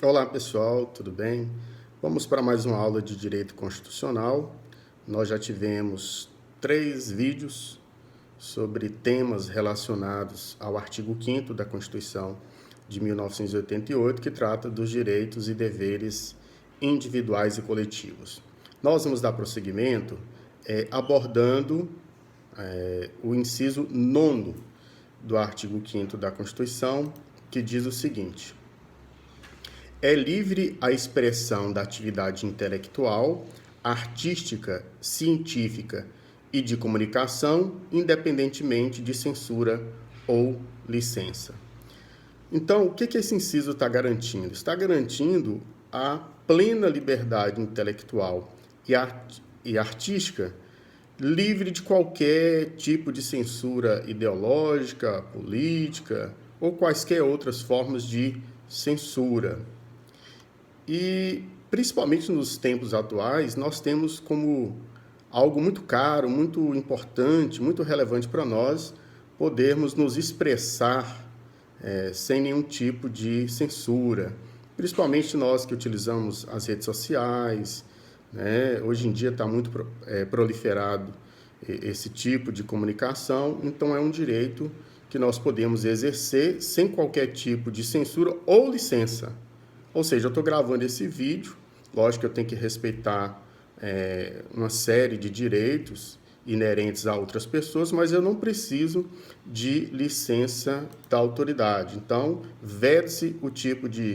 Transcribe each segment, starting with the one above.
Olá pessoal, tudo bem? Vamos para mais uma aula de Direito Constitucional. Nós já tivemos 3 vídeos sobre temas relacionados ao artigo 5º da Constituição de 1988, que trata dos direitos e deveres individuais e coletivos. Nós vamos dar prosseguimento abordando o inciso 9º do artigo 5º da Constituição, que diz o seguinte: é livre a expressão da atividade intelectual, artística, científica e de comunicação, independentemente de censura ou licença. Então, o que esse inciso está garantindo? Está garantindo a plena liberdade intelectual e artística, livre de qualquer tipo de censura ideológica, política ou quaisquer outras formas de censura. E, principalmente nos tempos atuais, nós temos como algo muito caro, muito importante, muito relevante para nós, podermos nos expressar sem nenhum tipo de censura. Principalmente nós que utilizamos as redes sociais, né? Hoje em dia está muito proliferado esse tipo de comunicação, então é um direito que nós podemos exercer sem qualquer tipo de censura ou licença. Ou seja, eu estou gravando esse vídeo, lógico que eu tenho que respeitar uma série de direitos inerentes a outras pessoas, mas eu não preciso de licença da autoridade. Então, vede-se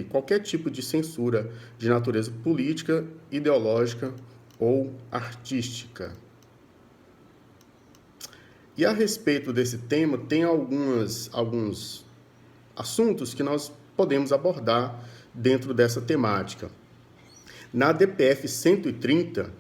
qualquer tipo de censura de natureza política, ideológica ou artística. E a respeito desse tema, tem alguns assuntos que nós podemos abordar dentro dessa temática. Na DPF 130,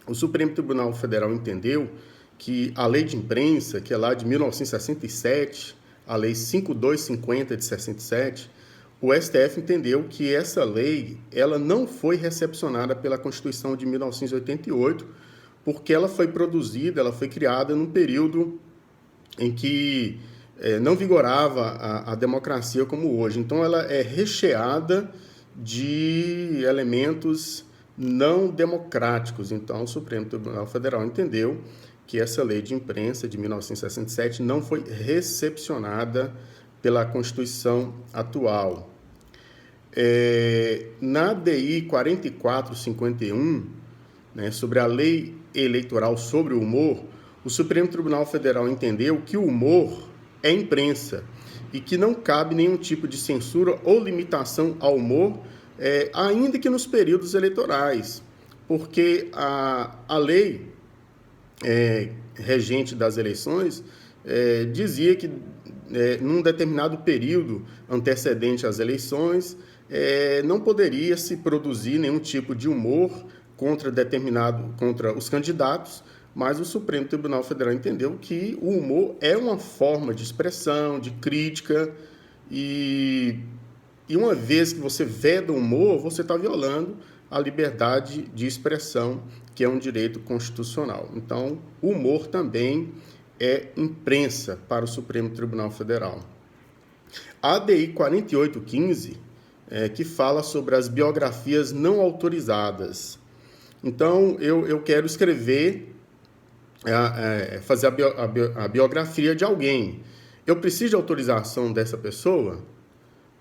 o Supremo Tribunal Federal entendeu que a lei de imprensa, que é lá de 1967, a lei 5250 de 67, o STF entendeu que essa lei ela não foi recepcionada pela Constituição de 1988, porque ela foi produzida, ela foi criada num período em que não vigorava a democracia como hoje. Então, ela é recheada de elementos não democráticos. Então, o Supremo Tribunal Federal entendeu que essa lei de imprensa de 1967 não foi recepcionada pela Constituição atual. Na DI 4451, né, sobre a lei eleitoral sobre o humor, o Supremo Tribunal Federal entendeu que o humor é imprensa e que não cabe nenhum tipo de censura ou limitação ao humor, ainda que nos períodos eleitorais, porque a lei regente das eleições dizia que num determinado período antecedente às eleições não poderia se produzir nenhum tipo de humor contra os candidatos, mas o Supremo Tribunal Federal entendeu que o humor é uma forma de expressão, de crítica, e uma vez que você veda o humor, você está violando a liberdade de expressão, que é um direito constitucional. Então, o humor também é imprensa para o Supremo Tribunal Federal. A ADI 4815, que fala sobre as biografias não autorizadas. Então, eu quero escrever, fazer a biografia de alguém. Eu preciso de autorização dessa pessoa?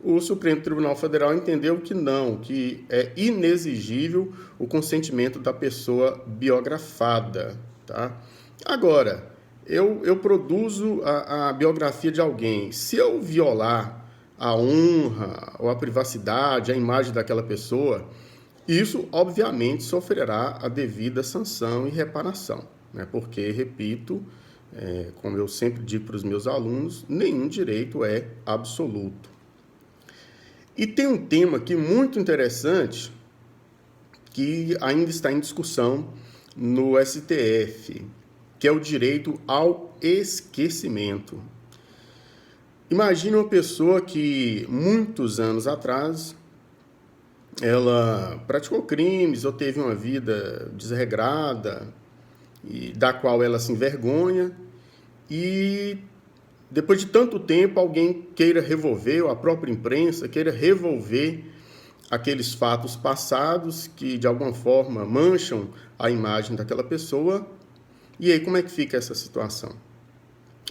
O Supremo Tribunal Federal entendeu que não, que é inexigível o consentimento da pessoa biografada. Tá? Agora, eu produzo a biografia de alguém. Se eu violar a honra ou a privacidade, a imagem daquela pessoa, isso, obviamente, sofrerá a devida sanção e reparação, né? Porque, repito, como eu sempre digo para os meus alunos, nenhum direito é absoluto. E tem um tema aqui muito interessante que ainda está em discussão no STF, que é o direito ao esquecimento. Imagine uma pessoa que, muitos anos atrás, ela praticou crimes ou teve uma vida desregrada, e da qual ela se envergonha, e depois de tanto tempo alguém queira revolver, ou a própria imprensa queira revolver aqueles fatos passados que, de alguma forma, mancham a imagem daquela pessoa. E aí, como é que fica essa situação?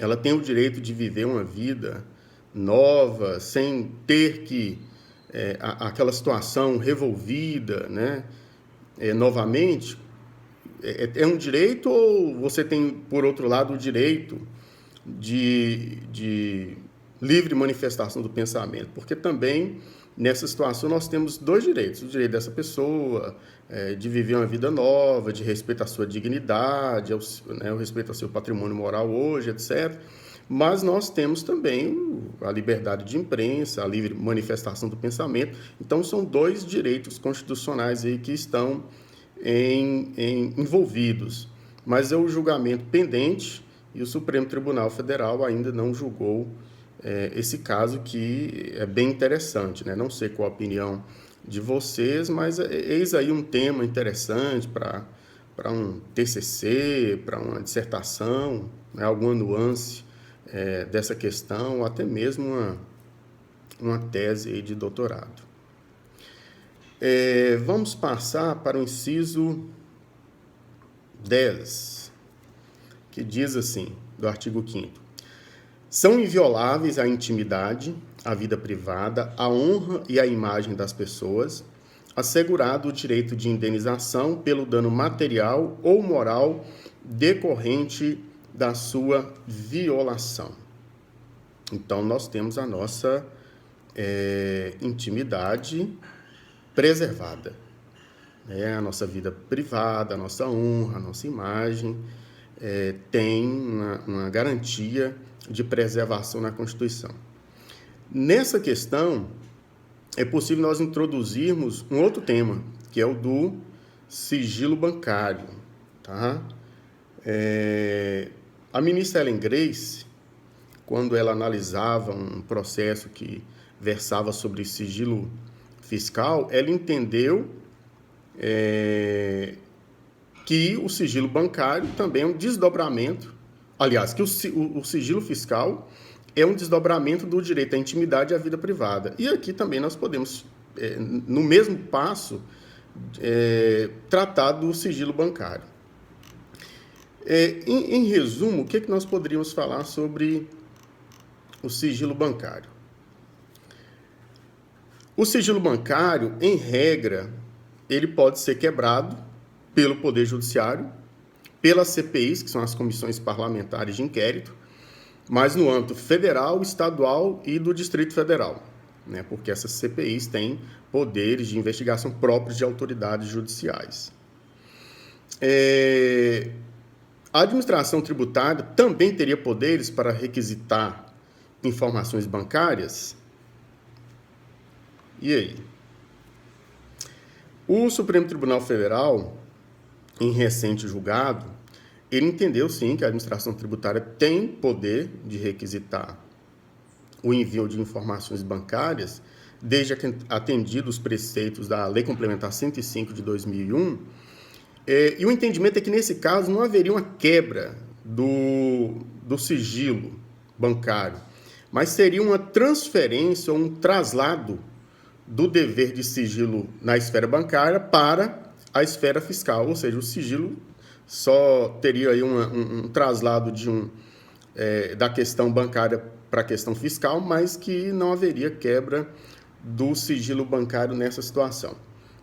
Ela tem o direito de viver uma vida nova, sem ter que aquela situação revolvida, né? Novamente, é um direito, ou você tem, por outro lado, o direito de livre manifestação do pensamento? Porque também, nessa situação, nós temos dois direitos. O direito dessa pessoa de viver uma vida nova, de respeito à sua dignidade, o respeito ao seu patrimônio moral hoje, etc. Mas nós temos também a liberdade de imprensa, a livre manifestação do pensamento. Então, são dois direitos constitucionais aí que estão envolvidos. Mas é o julgamento pendente e o Supremo Tribunal Federal ainda não julgou esse caso, que é bem interessante, né? Não sei qual a opinião de vocês, mas eis aí um tema interessante para um TCC, para uma dissertação, né? Alguma nuance dessa questão, ou até mesmo uma tese aí de doutorado. Vamos passar para o inciso 10, que diz assim, do artigo 5º. São invioláveis a intimidade, a vida privada, a honra e a imagem das pessoas, assegurado o direito de indenização pelo dano material ou moral decorrente da sua violação. Então, nós temos a nossa intimidade preservada, a nossa vida privada, a nossa honra, a nossa imagem tem uma garantia de preservação na Constituição. Nessa questão, é possível nós introduzirmos um outro tema, que é o do sigilo bancário. Tá? A ministra Ellen Grace, quando ela analisava um processo que versava sobre sigilo fiscal, ela entendeu que o sigilo bancário também é um desdobramento, aliás, que o sigilo fiscal é um desdobramento do direito à intimidade e à vida privada. E aqui também nós podemos, no mesmo passo, tratar do sigilo bancário. Em resumo, o que nós poderíamos falar sobre o sigilo bancário? O sigilo bancário, em regra, ele pode ser quebrado pelo Poder Judiciário, pelas CPIs, que são as comissões parlamentares de inquérito, mas no âmbito federal, estadual e do Distrito Federal, né? Porque essas CPIs têm poderes de investigação próprios de autoridades judiciais. A administração tributária também teria poderes para requisitar informações bancárias? E aí? O Supremo Tribunal Federal, em recente julgado, ele entendeu sim que a administração tributária tem poder de requisitar o envio de informações bancárias, desde atendidos os preceitos da Lei Complementar 105 de 2001, e o entendimento é que, nesse caso, não haveria uma quebra do sigilo bancário, mas seria uma transferência ou um traslado do dever de sigilo na esfera bancária para a esfera fiscal, ou seja, o sigilo só teria aí um traslado da questão bancária para a questão fiscal, mas que não haveria quebra do sigilo bancário nessa situação.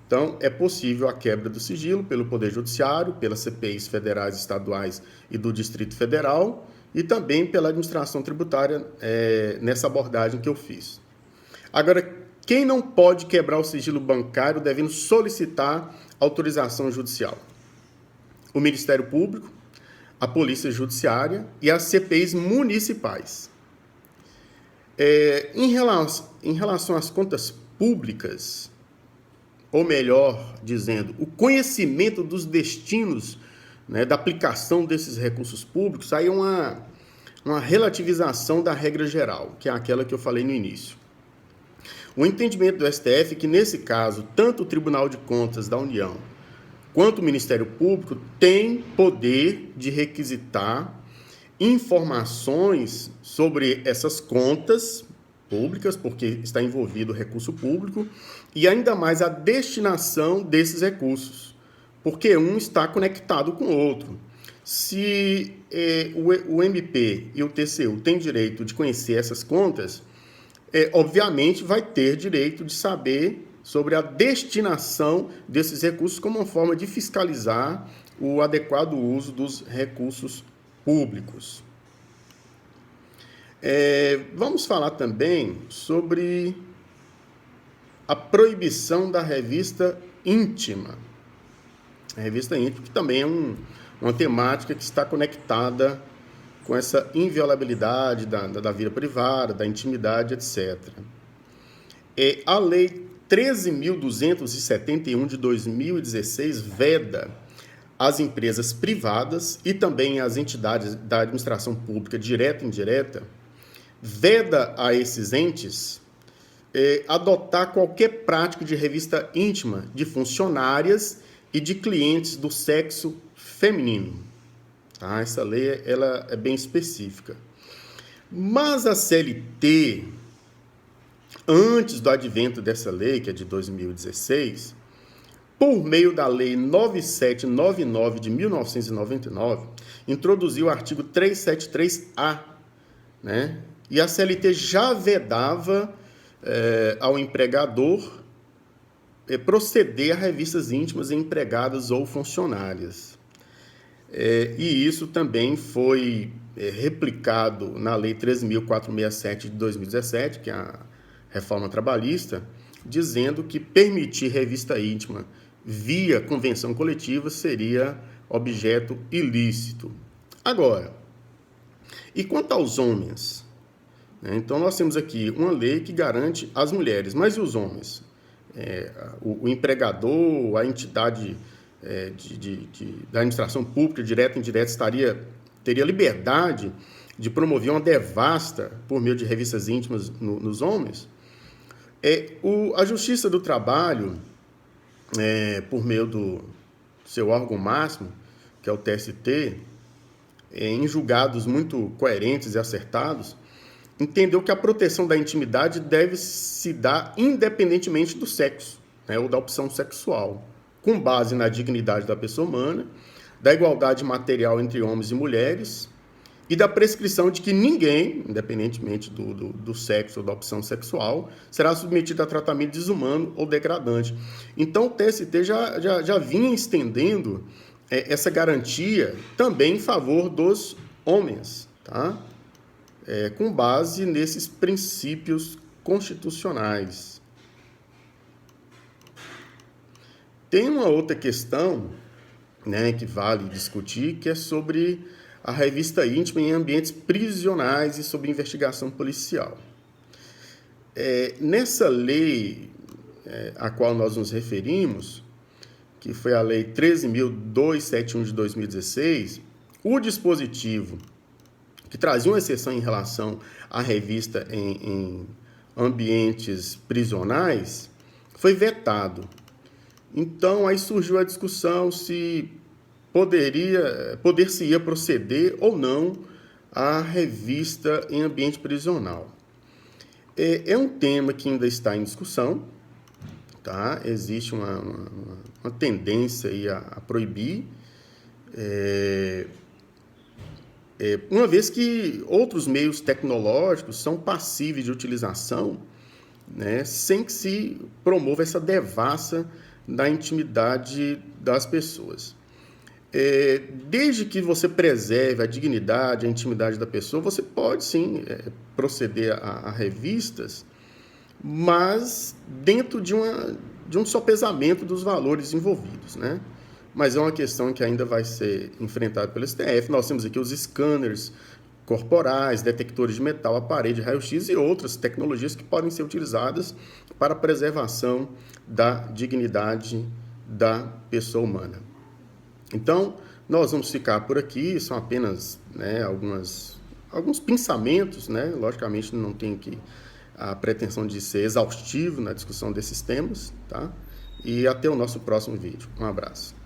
Então, é possível a quebra do sigilo pelo Poder Judiciário, pelas CPIs federais, estaduais e do Distrito Federal, e também pela administração tributária nessa abordagem que eu fiz. Agora, quem não pode quebrar o sigilo bancário devendo solicitar autorização judicial? O Ministério Público, a Polícia Judiciária e as CPIs municipais. Em relação às contas públicas, ou melhor dizendo, o conhecimento dos destinos, né, da aplicação desses recursos públicos, aí uma relativização da regra geral, que é aquela que eu falei no início. O entendimento do STF é que, nesse caso, tanto o Tribunal de Contas da União quanto o Ministério Público têm poder de requisitar informações sobre essas contas públicas, porque está envolvido o recurso público, e ainda mais a destinação desses recursos, porque um está conectado com o outro. Se o MP e o TCU têm direito de conhecer essas contas, obviamente vai ter direito de saber sobre a destinação desses recursos como uma forma de fiscalizar o adequado uso dos recursos públicos. Vamos falar também sobre a proibição da revista íntima. A revista íntima, que também é uma temática que está conectada com essa inviolabilidade da vida privada, da intimidade, etc. A Lei 13.271 de 2016 veda as empresas privadas e também as entidades da administração pública direta e indireta, veda a esses entes adotar qualquer prática de revista íntima de funcionárias e de clientes do sexo feminino. Tá? Essa lei ela é bem específica. Mas a CLT, antes do advento dessa lei, que é de 2016, por meio da Lei 9799 de 1999, introduziu o artigo 373A, né? E a CLT já vedava ao empregador proceder a revistas íntimas em empregadas ou funcionárias. E isso também foi replicado na Lei 13.467 de 2017, que é a reforma trabalhista, dizendo que permitir revista íntima via convenção coletiva seria objeto ilícito. Agora, e quanto aos homens? Então, nós temos aqui uma lei que garante as mulheres, mas e os homens? O empregador, a entidade da administração pública, direta e indireta, teria liberdade de promover uma devasta por meio de revistas íntimas nos homens? A Justiça do Trabalho, por meio do seu órgão máximo, que é o TST, em julgados muito coerentes e acertados, entendeu que a proteção da intimidade deve se dar independentemente do sexo, ou da opção sexual, com base na dignidade da pessoa humana, da igualdade material entre homens e mulheres e da prescrição de que ninguém, independentemente do sexo ou da opção sexual, será submetido a tratamento desumano ou degradante. Então, o TST já vinha estendendo essa garantia também em favor dos homens, tá? Com base nesses princípios constitucionais. Tem uma outra questão, né, que vale discutir, que é sobre a revista íntima em ambientes prisionais e sobre investigação policial. Nessa lei a qual nós nos referimos, que foi a Lei 13.271 de 2016, o dispositivo que trazia uma exceção em relação à revista em ambientes prisionais foi vetado. Então, aí surgiu a discussão se poder-se-ia proceder ou não à revista em ambiente prisional. É um tema que ainda está em discussão, tá? Existe uma tendência aí a proibir, uma vez que outros meios tecnológicos são passíveis de utilização, né, sem que se promova essa devassa da intimidade das pessoas. Desde que você preserve a dignidade, a intimidade da pessoa, você pode sim proceder a revistas, mas dentro de um sopesamento dos valores envolvidos, né? Mas é uma questão que ainda vai ser enfrentada pelo STF. Nós temos aqui os scanners corporais, detectores de metal, aparelho de raio-x e outras tecnologias que podem ser utilizadas para a preservação da dignidade da pessoa humana. Então, nós vamos ficar por aqui, são apenas, né, alguns pensamentos, né? Logicamente, não tem a pretensão de ser exaustivo na discussão desses temas, tá? E até o nosso próximo vídeo. Um abraço.